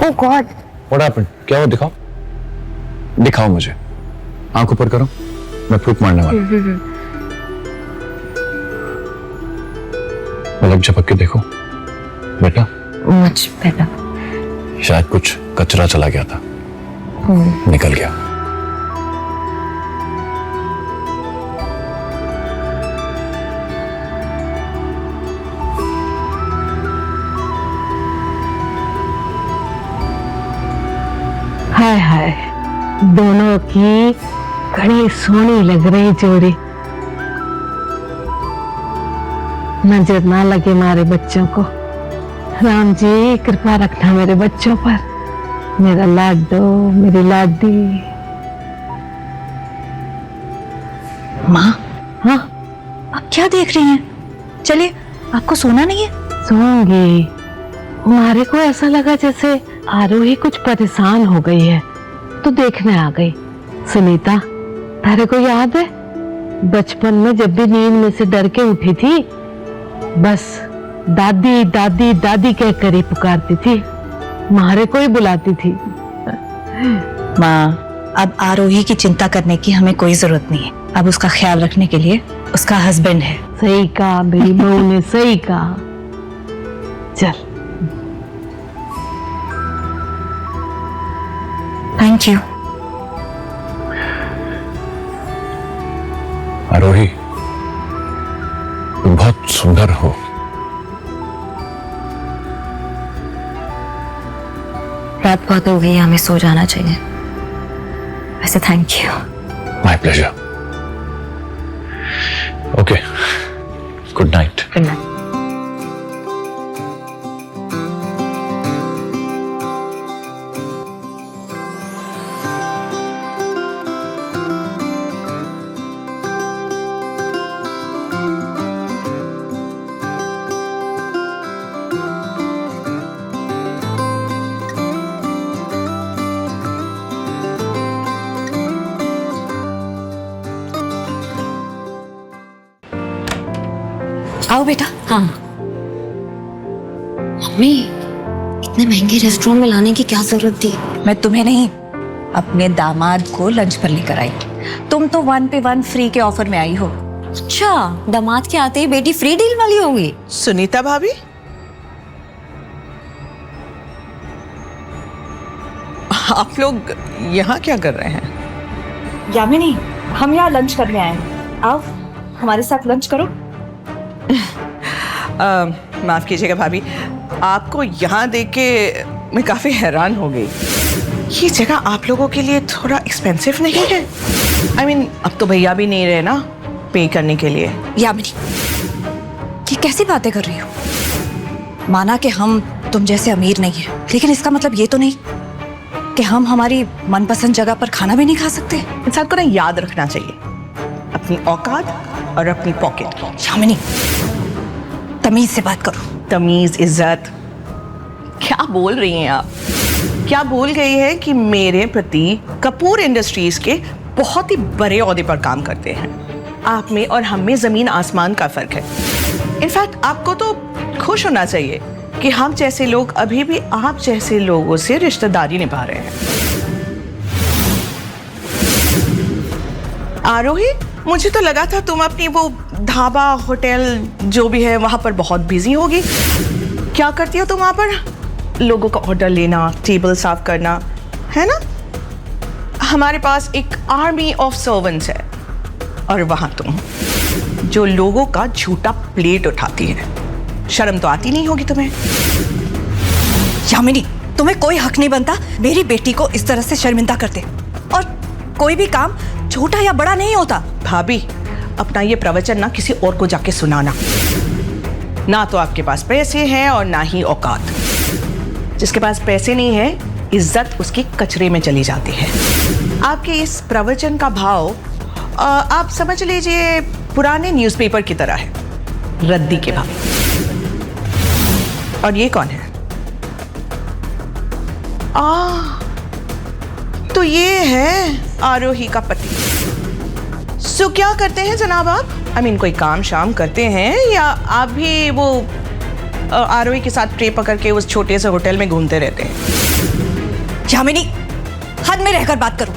Oh God! What happened? क्या हुआ? दिखाओ, दिखाओ मुझे। आंख ऊपर करो, मैं फूंक मारने वाला हूं। पलक झपक के देखो बेटा। Much better. शायद कुछ कचरा चला गया था, निकल गया। हाय हाय, दोनों की बड़ी सोहनी लग रही जोड़ी। नजर ना लगे हमारे बच्चों को। राम जी कृपा रखना मेरे बच्चों पर। मेरा लाडो, मेरी लाडी। माँ, हाँ आप क्या देख रही हैं? चलिए, आपको सोना नहीं है? सोऊंगी। हमारे को ऐसा लगा जैसे आरोही कुछ परेशान हो गई है, तो देखने आ गई। सुनीता, तारे को याद है बचपन में जब भी नींद में से डर के उठी थी, बस दादी दादी दादी कह कर ही पुकारती थी, मारे को ही बुलाती थी। माँ, अब आरोही की चिंता करने की हमें कोई जरूरत नहीं है। अब उसका ख्याल रखने के लिए उसका हस्बैंड है। सही कहा मेरी बहू ने, सही कहा। चल, थैंक यू। आरोही, तुम बहुत सुंदर हो। रात बहुत हो गई है, हमें सो जाना चाहिए। वैसे thank you. My pleasure. Okay, good night. Good night. आओ बेटा। हाँ मम्मी, इतने महंगे रेस्टोरेंट में लाने की क्या जरूरत थी? मैं तुम्हें नहीं, अपने दामाद को लंच पर लेकर आई। तुम तो 1 पे 1 फ्री के ऑफर में आई हो। अच्छा, दामाद के आते ही बेटी फ्री डील वाली होगी। सुनीता भाभी, आप लोग यहाँ क्या कर रहे हैं? यामिनी, हम यहाँ लंच करने आए हैं। आओ हमारे साथ लंच करो। माफ कीजिएगा भाभी, आपको यहाँ देख के मैं काफी हैरान हो गई। ये जगह आप लोगों के लिए थोड़ा एक्सपेंसिव नहीं है? I mean, अब तो भैया भी नहीं रहे ना पे करने के लिए। यामिनी, ये कैसी बातें कर रही हो? माना कि हम तुम जैसे अमीर नहीं है, लेकिन इसका मतलब ये तो नहीं कि हम हमारी मनपसंद जगह पर खाना भी नहीं खा सकते। इंसान को ना याद रखना चाहिए अपनी औकात और अपनी पॉकेट की। यामिनी, तमीज से बात करो। तमीज, इज्जत, क्या बोल रही हैं आप? क्या भूल गई है कि मेरे पति कपूर इंडस्ट्रीज के बहुत ही बड़े ओहदे पर काम करते हैं। आप में और हम में जमीन आसमान का फर्क है। इनफैक्ट आपको तो खुश होना चाहिए कि हम जैसे लोग अभी भी आप जैसे लोगों से रिश्तेदारी निभा रहे हैं। आरोही, मुझे तो लगा था तुम अपनी वो ढाबा होटल जो भी है वहां पर बहुत बिजी होगी। क्या करती हो तुम वहां पर? लोगों का ऑर्डर लेना, टेबल साफ करना, है ना? हमारे पास एक आर्मी ऑफ सर्वेंट्स है और वहां तुम जो लोगों का झूठा प्लेट उठाती है। शर्म तो आती नहीं होगी तुम्हें? यामिनी, तुम्हें कोई हक नहीं बनता मेरी बेटी को इस तरह से शर्मिंदा करते। और कोई भी काम छोटा या बड़ा नहीं होता। भाभी, अपना ये प्रवचन ना किसी और को जाके सुनाना। ना तो आपके पास पैसे हैं और ना ही औकात। जिसके पास पैसे नहीं है, इज्जत उसके कचरे में चली जाती है। आपके इस प्रवचन का भाव आप समझ लीजिए पुराने न्यूज़पेपर की तरह है, रद्दी के भाव। और ये कौन है? तो ये है आरोही का पति। सो क्या करते हैं जनाब आप? I mean, कोई काम शाम करते हैं या आप भी वो आरोही के साथ ट्रे पकड़ के उस छोटे से होटल में घूमते रहते हैं? यामिनी, हद में रहकर बात करो।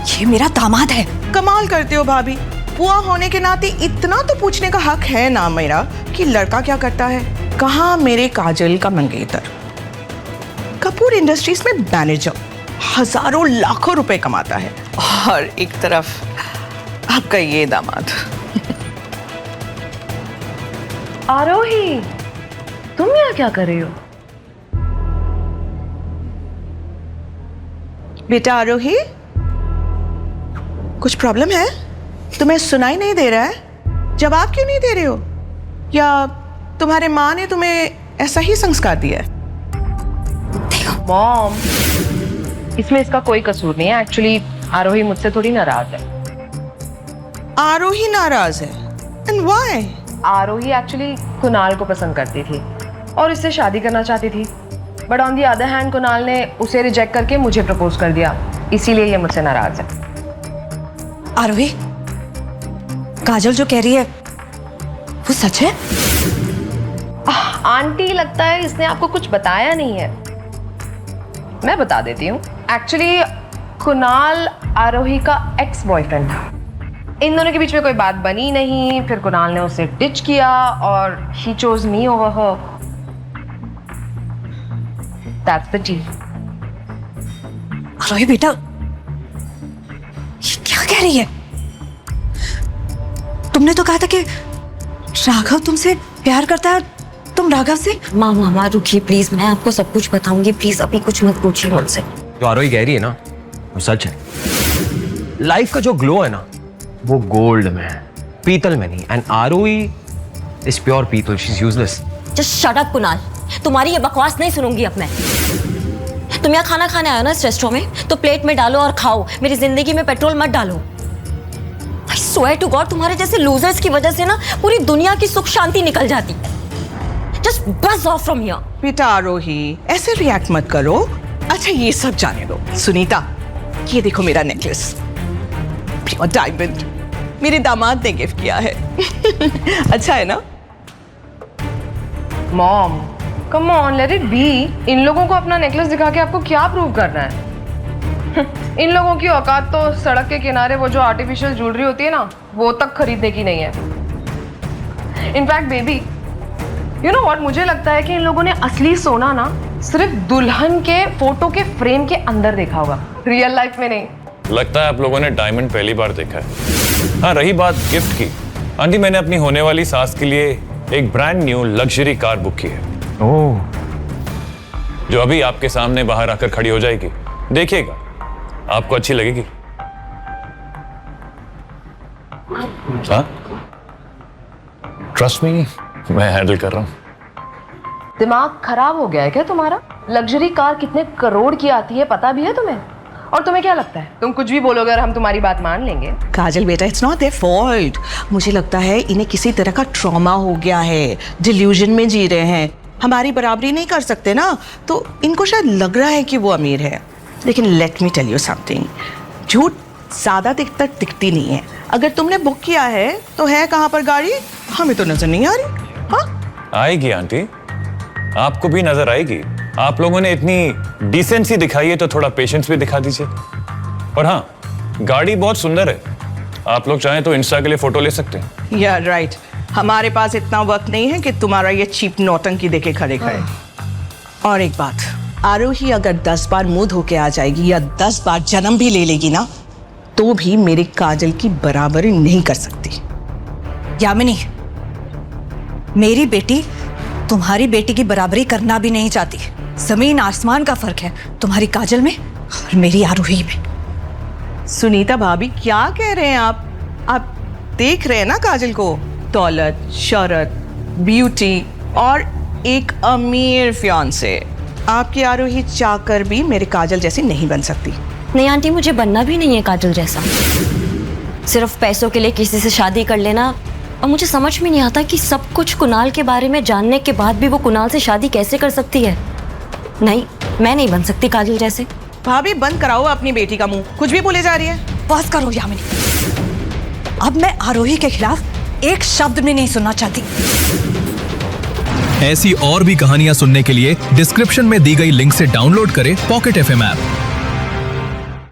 ये मेरा दामाद है। कमाल करते हो भाभी, बुआ होने के नाते इतना तो पूछने का हक है ना मेरा कि लड़का क्या करता है। कहाँ मेरे काजल का मंगेतर, कपूर इंडस्ट्रीज में मैनेजर, हजारों लाखों रुपए कमाता है, और एक तरफ आपका ये दामाद। आरोही, तुम यहाँ क्या कर रही हो? बेटा आरोही, कुछ प्रॉब्लम है? तुम्हें सुनाई नहीं दे रहा है? जवाब क्यों नहीं दे रहे हो? या तुम्हारे माँ ने तुम्हें ऐसा ही संस्कार दिया है? मॉम, इसमें इसका कोई कसूर नहीं है। एक्चुअली आरोही मुझसे थोड़ी नाराज है। आरोही नाराज है? And why? Aarohi actually Kunal को पसंद करती थी और इससे शादी करना चाहती थी, but on the other hand Kunal ने उसे रिजेक्ट करके मुझे प्रपोज कर दिया, इसीलिए ये मुझसे नाराज है। आरोही, काजल जो कह रही है वो सच है? आंटी, लगता है इसने आपको कुछ बताया नहीं है। मैं बता देती हूँ। एक्चुअली कुणाल आरोही का एक्स बॉयफ्रेंड था। इन दोनों के बीच में कोई बात बनी नहीं, फिर कुणाल ने उसे डिच किया और he chose me over her. That's the tea. Aarohi बेटा, ये क्या कह रही है? तुमने तो कहा था कि राघव तुमसे प्यार करता है, तुम राघव से। मामा रुकिए प्लीज, मैं आपको सब कुछ बताऊंगी, प्लीज अभी कुछ मत पूछिए मुझसे। जो आरोही कह रही है ना वो सच है। लाइफ का जो ग्लो है ना वो गोल्ड में है, पीतल में नहीं। एंड आरोही इज प्योर पीतल, she is useless. Just shut up Kunal, तुम्हारी ये बकवास नहीं सुनूंगी अब मैं। तुम यहाँ खाना खाने आए ना इस रेस्टोरेंट में, तो प्लेट में डालो और खाओ, मेरी जिंदगी में पेट्रोल मत डालो। I swear to God, तुम्हारे जैसे लूजर्स की वजह से ना पूरी दुनिया की सुख शांति निकल जाती है। Just buzz off from here. बेटा आरोही, ऐसे रिएक्ट मत करो। अच्छा ये सब जाने दो। सुनीता, ये देखो मेरा नेकलेस, प्योर डायमंड, मेरे दामाद ने गिफ्ट किया है। अच्छा है ना? Mom, come on, let it be. इन लोगों को अपना नेकलेस दिखा के आपको क्या प्रूव करना है? इन लोगों की औकात तो सड़क के किनारे वो जो आर्टिफिशियल ज्वेलरी होती है ना, वो तक खरीदने की नहीं है। In fact baby, you know what, मुझे लगता है कि इन लोगों ने असली सोना ना सिर्फ दुल्हन के फोटो के फ्रेम के अंदर देखा होगा, रियल लाइफ में नहीं। लगता है आप लोगों ने डायमंड पहली बार देखा है। हाँ, रही बात गिफ्ट की, आंटी मैंने अपनी होने वाली सास के लिए एक brand new luxury car book की है। ओह, जो अभी आपके सामने बाहर आकर खड़ी हो जाएगी, देखिएगा आपको अच्छी लगेगी। हाँ, ट्रस्ट मी, मैं हैंडल कर रहा हूं। दिमाग खराब हो गया है क्या तुम्हारा? लग्जरी कार कितने करोड़ की आती है पता भी है तुम्हें? और तुम्हें क्या लगता है तुम कुछ भी बोलोगे और हम तुम्हारी बात मान लेंगे? काजल बेटा, इट्स नॉट देयर फॉल्ट। मुझे लगता है इन्हें किसी तरह का ट्रॉमा हो गया है, डिल्यूजन में जी रहे हैं। हमारी बराबरी नहीं कर सकते ना, तो इनको शायद लग रहा है कि वो अमीर है। लेकिन let me tell you something, झूठ ज़्यादा देर तक टिकती नहीं है। अगर तुमने बुक किया है तो है कहाँ पर गाड़ी? हमें तो नजर नहीं आ रही। हाँ, आएगी आंटी, आपको भी नजर आएगी। आप लोगों ने इतनी डिसेंसी दिखाई है तो थोड़ा पेशेंस भी दिखा दीजिए। और हाँ, गाड़ी बहुत सुंदर है, आप लोग चाहें तो इंस्टा के लिए फोटो ले सकते हैं। या राइट, हमारे पास इतना वक्त नहीं है कि तुम्हारा ये चीप नौटंकी देके खड़े खड़े। और एक बात, आरोही अगर 10 बार मुंह धो के आ जाएगी या 10 बार जन्म भी ले लेगी ना, तो भी मेरी काजल की बराबरी नहीं कर सकती। यामिनी, मेरी बेटी तुम्हारी बेटी की बराबरी करना भी नहीं चाहती। जमीन आसमान का फर्क है तुम्हारी काजल में और मेरी आरोही में। सुनीता भाभी, क्या कह रहे हैं आप? आप देख रहे हैं ना काजल को, दौलत, शोहरत, ब्यूटी और एक अमीर फियांसे। आपकी आरोही चाहकर भी मेरे काजल जैसी नहीं बन सकती। नहीं आंटी, मुझे बनना भी नहीं है काजल जैसा। सिर्फ पैसों के लिए किसी से शादी कर लेना, और मुझे समझ में नहीं आता कि सब कुछ कुणाल के बारे में जानने के बाद भी वो कुणाल से शादी कैसे कर सकती है। नहीं, मैं नहीं बन सकती काजल जैसे। भाभी बंद कराओ अपनी बेटी का मुंह, कुछ भी बोले जा रही है। बस करो यामिनी, अब मैं आरोही के खिलाफ एक शब्द भी नहीं सुनना चाहती। ऐसी और भी कहानियां सुनने के लिए डिस्क्रिप्शन में दी गई लिंक से डाउनलोड करें पॉकेट FM ऐप।